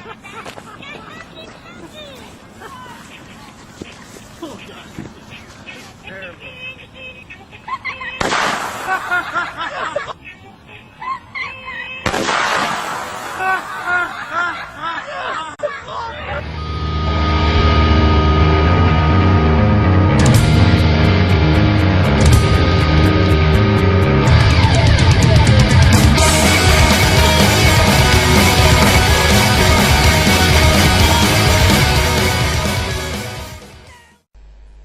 Oh god. Terrible.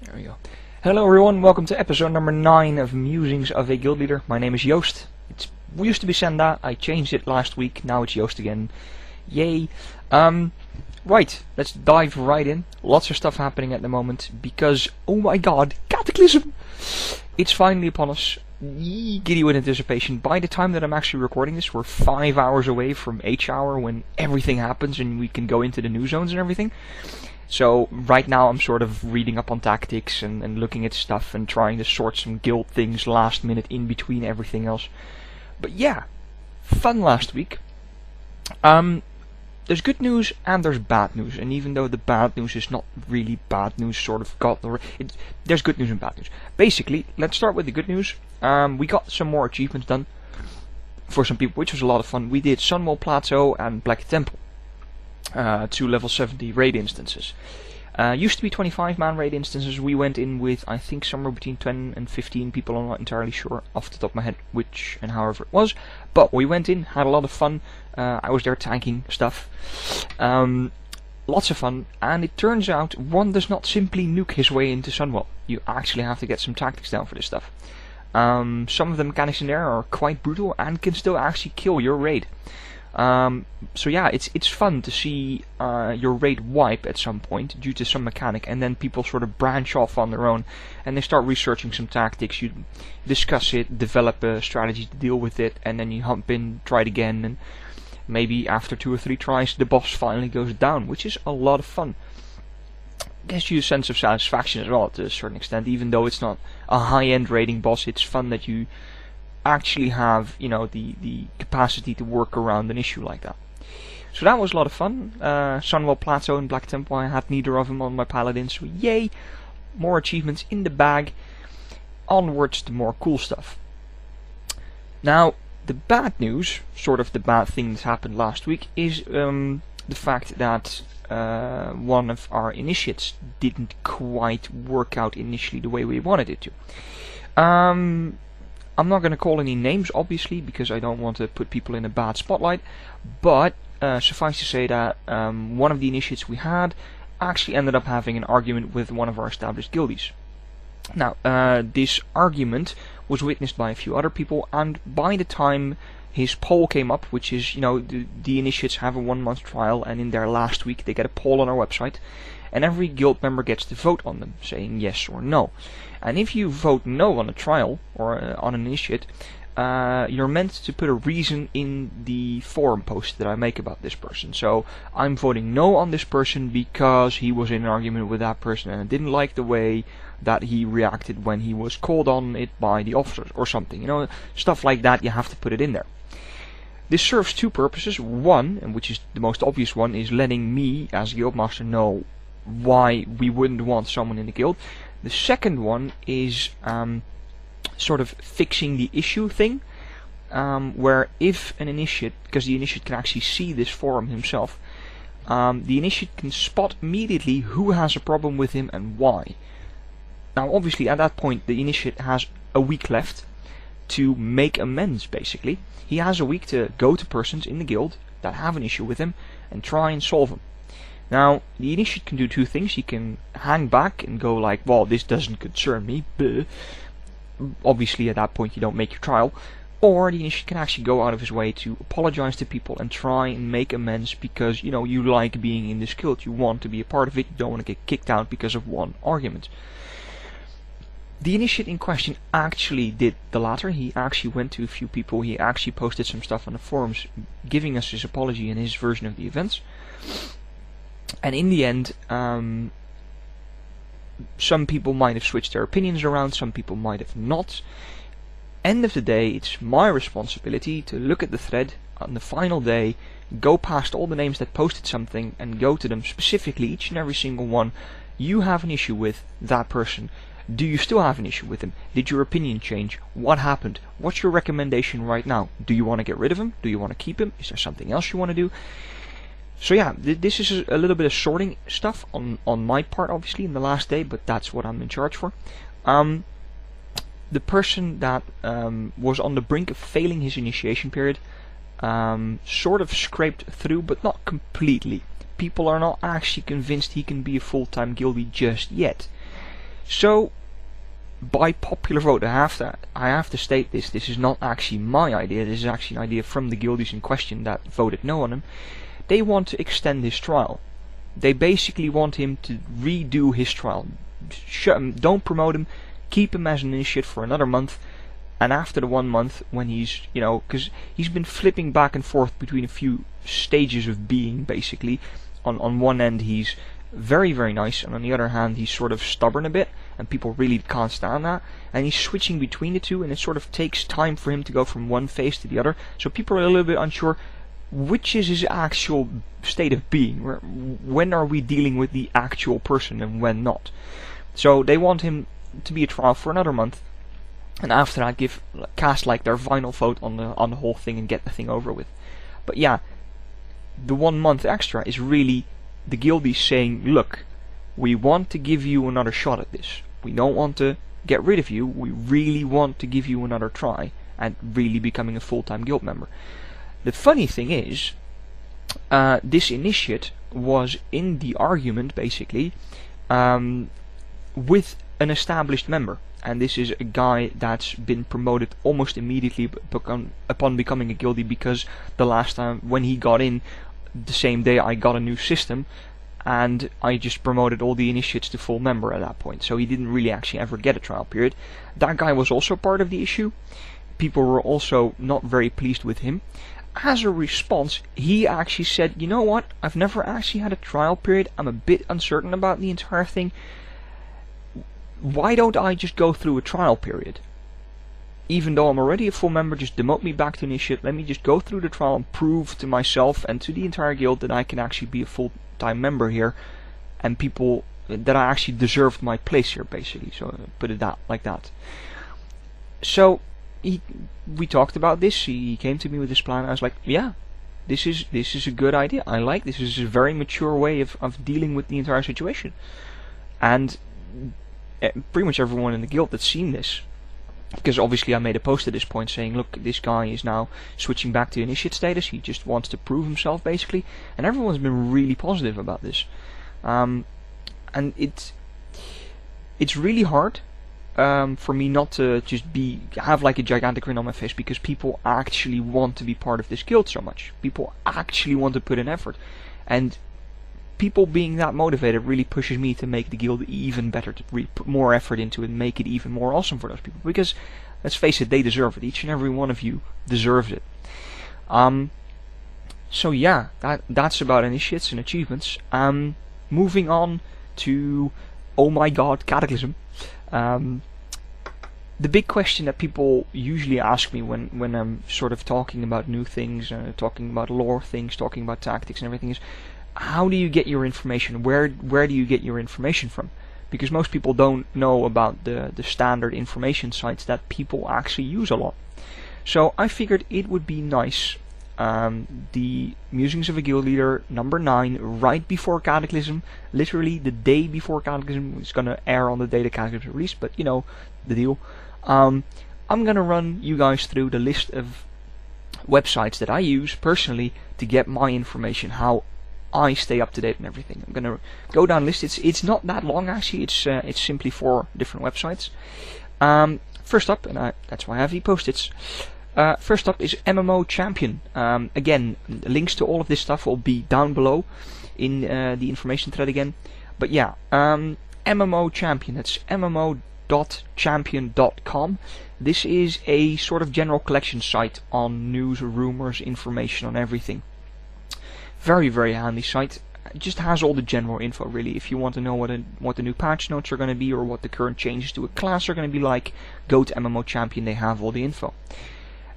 There we go. Hello everyone, welcome to episode number 9 of Musings of a Guild Leader. My name is Joost. We used to be Senda, I changed it last week, now it's Joost again. Yay! Right, let's dive right in. Lots of stuff happening at the moment because, oh my god, Cataclysm! It's finally upon us. Yee, giddy with anticipation. By the time that I'm actually recording this, we're 5 hours away from H-hour when everything happens and we can go into the new zones and everything. So right now I'm sort of reading up on tactics and looking at stuff and trying to sort some guild things last minute in between everything else. But yeah, fun last week. There's good news and there's bad news, and even though the bad news is not really bad news, sort of there's good news and bad news. Basically, let's start with the good news. We got some more achievements done for some people, which was a lot of fun. We did Sunwell Plateau and Black Temple. 2 level 70 raid instances. Used to be 25-man raid instances. We went in with, I think, somewhere between 10 and 15 people. I'm not entirely sure off the top of my head which and however it was. But we went in, had a lot of fun. I was there tanking stuff. Lots of fun. And it turns out one does not simply nuke his way into Sunwell. You actually have to get some tactics down for this stuff. Some of the mechanics in there are quite brutal and can still actually kill your raid. So yeah, it's fun to see your raid wipe at some point due to some mechanic, and then people sort of branch off on their own and they start researching some tactics. You discuss it, develop a strategy to deal with it, and then you hump in, try it again, and maybe after 2 or 3 tries the boss finally goes down, which is a lot of fun. Gives you a sense of satisfaction as well to a certain extent, even though it's not a high-end raiding boss. It's fun that you actually have, you know, the capacity to work around an issue like that. So that was a lot of fun. Sunwell Plateau and Black Temple, I had neither of them on my paladin, so yay! More achievements in the bag. Onwards to more cool stuff. Now, the bad news, sort of the bad thing that happened last week, is the fact that one of our initiates didn't quite work out initially the way we wanted it to. I'm not going to call any names, obviously, because I don't want to put people in a bad spotlight, but suffice to say that one of the initiates we had actually ended up having an argument with one of our established guildies. Now, this argument was witnessed by a few other people, and by the time his poll came up, which is, you know, the initiates have a 1-month trial, and in their last week they get a poll on our website, and every guild member gets to vote on them, saying yes or no. And if you vote no on a trial, or on an initiate, you're meant to put a reason in the forum post that I make about this person. So, I'm voting no on this person because he was in an argument with that person and I didn't like the way that he reacted when he was called on it by the officers or something. You know, stuff like that, you have to put it in there. This serves 2 purposes. One, and which is the most obvious one, is letting me, as Guildmaster, know why we wouldn't want someone in the guild. The second one is sort of fixing the issue thing, where if an initiate, because the initiate can actually see this forum himself, the initiate can spot immediately who has a problem with him and why. Now obviously at that point the initiate has a week left to make amends, basically. He has a week to go to persons in the guild that have an issue with him and try and solve them. Now, the initiate can do 2 things. He can hang back and go like, well, this doesn't concern me, but obviously at that point you don't make your trial. Or the initiate can actually go out of his way to apologize to people and try and make amends because, you know, you like being in this guild. You want to be a part of it. You don't want to get kicked out because of one argument. The initiate in question actually did the latter. He actually went to a few people. He actually posted some stuff on the forums giving us his apology and his version of the events. And in the end, some people might have switched their opinions around, some people might have not. end of the day, it's my responsibility to look at the thread on the final day, go past all the names that posted something, and go to them specifically, each and every single one. You have an issue with that person. Do you still have an issue with him? Did your opinion change? What happened? What's your recommendation right now? Do you want to get rid of him? Do you want to keep him? Is there something else you want to do? So yeah, this is a little bit of sorting stuff on my part, obviously, in the last day, but that's what I'm in charge for. The person that was on the brink of failing his initiation period sort of scraped through, but not completely. People are not actually convinced he can be a full-time guildie just yet. So, by popular vote, I have to state this. This is not actually my idea. This is actually an idea from the guildies in question that voted no on him. They want to extend his trial. They basically want him to redo his trial. Shut him, don't promote him, keep him as an initiate for another month, and after the 1 month, when he's, because he's been flipping back and forth between a few stages of being, basically. On one end, he's very, very nice, and on the other hand, he's sort of stubborn a bit, and people really can't stand that, and he's switching between the two, and it sort of takes time for him to go from one phase to the other, so people are a little bit unsure which is his actual state of being. When are we dealing with the actual person and when not? So they want him to be a trial for another month, and after that cast like their final vote on the whole thing and get the thing over with. But yeah, the 1 month extra is really the guildies saying, look, we want to give you another shot at this. We don't want to get rid of you. We really want to give you another try at really becoming a full-time guild member. The funny thing is, this initiate was in the argument, basically, with an established member. And this is a guy that's been promoted almost immediately upon becoming a guildie, because the last time when he got in, the same day I got a new system, and I just promoted all the initiates to full member at that point. So he didn't really actually ever get a trial period. That guy was also part of the issue. People were also not very pleased with him. As a response, he actually said, you know what, I've never actually had a trial period, I'm a bit uncertain about the entire thing. Why don't I just go through a trial period? Even though I'm already a full member, just demote me back to initiate, let me just go through the trial and prove to myself and to the entire guild that I can actually be a full-time member here, and people, that I actually deserved my place here, basically, so put it like that. So, we talked about this, he came to me with this plan, I was like, yeah, this is a good idea, I like this is a very mature way of dealing with the entire situation. And pretty much everyone in the guild that's seen this, because obviously I made a post at this point saying, look, this guy is now switching back to initiate status, he just wants to prove himself, basically, and everyone's been really positive about this. And it's really hard for me not to just have like a gigantic grin on my face, because people actually want to be part of this guild so much. People actually want to put in effort, and people being that motivated really pushes me to make the guild even better, to really put more effort into it and make it even more awesome for those people, because let's face it, they deserve it. Each and every one of you deserves it. So yeah, that's about initiates and achievements. Moving on to, oh my god, Cataclysm. The big question that people usually ask me when I'm sort of talking about new things, talking about lore things, talking about tactics and everything is, how do you get your information? Where do you get your information from? Because most people don't know about the standard information sites that people actually use a lot. So I figured it would be nice, the Musings of a Guild Leader number 9, right before Cataclysm, literally the day before Cataclysm. It's gonna air on the day the Cataclysm is released, but you know the deal. I'm gonna run you guys through the list of websites that I use personally to get my information, how I stay up to date and everything. I'm gonna go down list. It's not that long actually. It's simply 4 different websites. First up, and that's why I have the post-its. First up is MMO Champion. Again, links to all of this stuff will be down below in the information thread again. But yeah, MMO Champion. That's mmo.champion.com. This is a sort of general collection site on news, rumors, information on everything. Very, very handy site. just has all the general info really. If you want to know what the new patch notes are going to be or what the current changes to a class are going to be like, go to MMO Champion, they have all the info.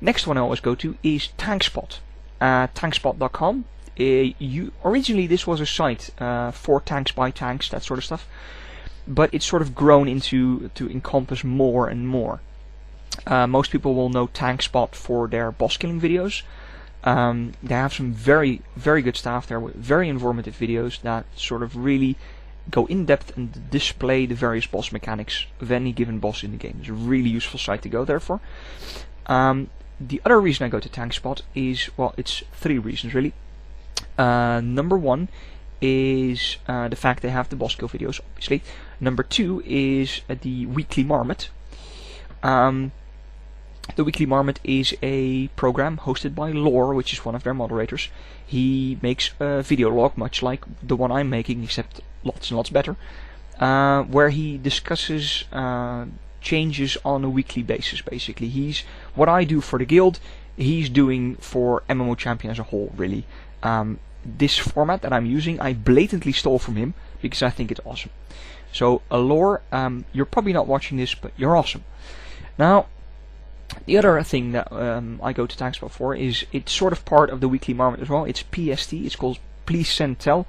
Next one I always go to is TankSpot. Tankspot.com. Originally this was a site for tanks by tanks, that sort of stuff, but it's sort of grown into to encompass more and more. Most people will know TankSpot for their boss killing videos. They have some very, very good staff there with very informative videos that sort of really go in depth and display the various boss mechanics of any given boss in the game. It's a really useful site to go there for. The other reason I go to TankSpot is, well, it's 3 reasons really. Number 1 is the fact they have the boss kill videos, obviously. Number 2 is the Weekly Marmot. The Weekly Marmot is a program hosted by Lore, which is one of their moderators. He makes a video log, much like the one I'm making, except lots and lots better, where he discusses changes on a weekly basis, basically. What I do for the guild, he's doing for MMO Champion as a whole, really. This format that I'm using, I blatantly stole from him, because I think it's awesome. So, Lore, you're probably not watching this, but you're awesome. Now, the other thing that I go to TankSpot for is it's sort of part of the Weekly Marmot as well. It's PST, it's called Please Send Tell.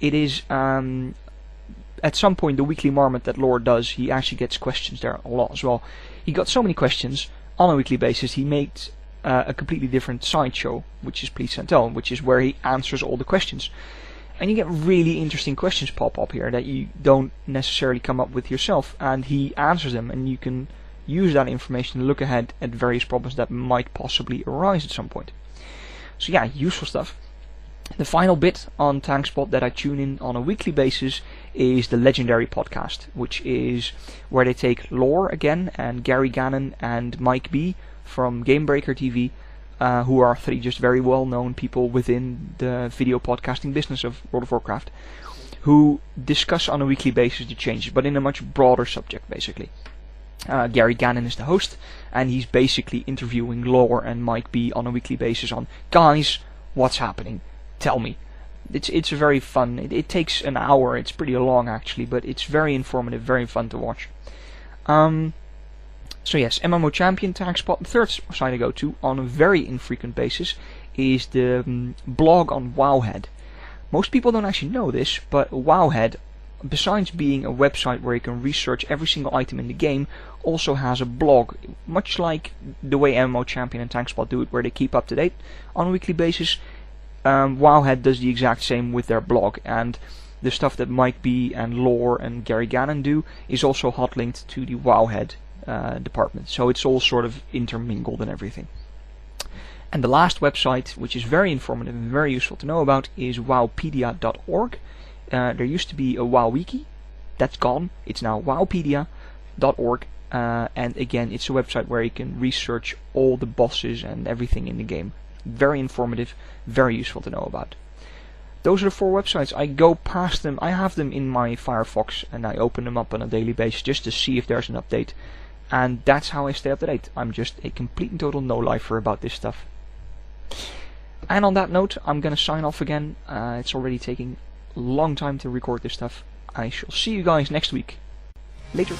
It is, at some point, the Weekly Marmot that Lore does, he actually gets questions there a lot as well. He got so many questions on a weekly basis, he made a completely different sideshow, which is Please Send Tell, which is where he answers all the questions. And you get really interesting questions pop up here that you don't necessarily come up with yourself, and he answers them, and you can use that information to look ahead at various problems that might possibly arise at some point. So yeah, useful stuff. The final bit on TankSpot that I tune in on a weekly basis is the Legendary Podcast, which is where they take Lore again and Gary Gannon and Mike B from Gamebreaker TV, who are 3 just very well known people within the video podcasting business of World of Warcraft, who discuss on a weekly basis the changes, but in a much broader subject basically. Gary Gannon is the host, and he's basically interviewing Lore and Mike B on a weekly basis on, guys, what's happening? Tell me. It's very fun. It takes an hour. It's pretty long actually, but it's very informative, very fun to watch. So yes, MMO Champion, TankSpot. The third site I go to on a very infrequent basis is the blog on Wowhead. Most people don't actually know this, but Wowhead, besides being a website where you can research every single item in the game, also has a blog, much like the way MMO Champion and TankSpot do it, where they keep up to date on a weekly basis. Wowhead does the exact same with their blog, and the stuff that Mike B and Lore and Gary Gannon do is also hot linked to the Wowhead department, so it's all sort of intermingled and everything. And the last website, which is very informative and very useful to know about, is wowpedia.org. There used to be a WoW wiki, that's gone, it's now wowpedia.org, and again, it's a website where you can research all the bosses and everything in the game. Very informative, very useful to know about. Those are the 4 websites. I go past them, I have them in my Firefox, and I open them up on a daily basis just to see if there's an update, and that's how I stay up to date. I'm just a complete and total no-lifer about this stuff. And on that note, I'm gonna sign off again. It's already taking a long time to record this stuff. I shall see you guys next week. Later.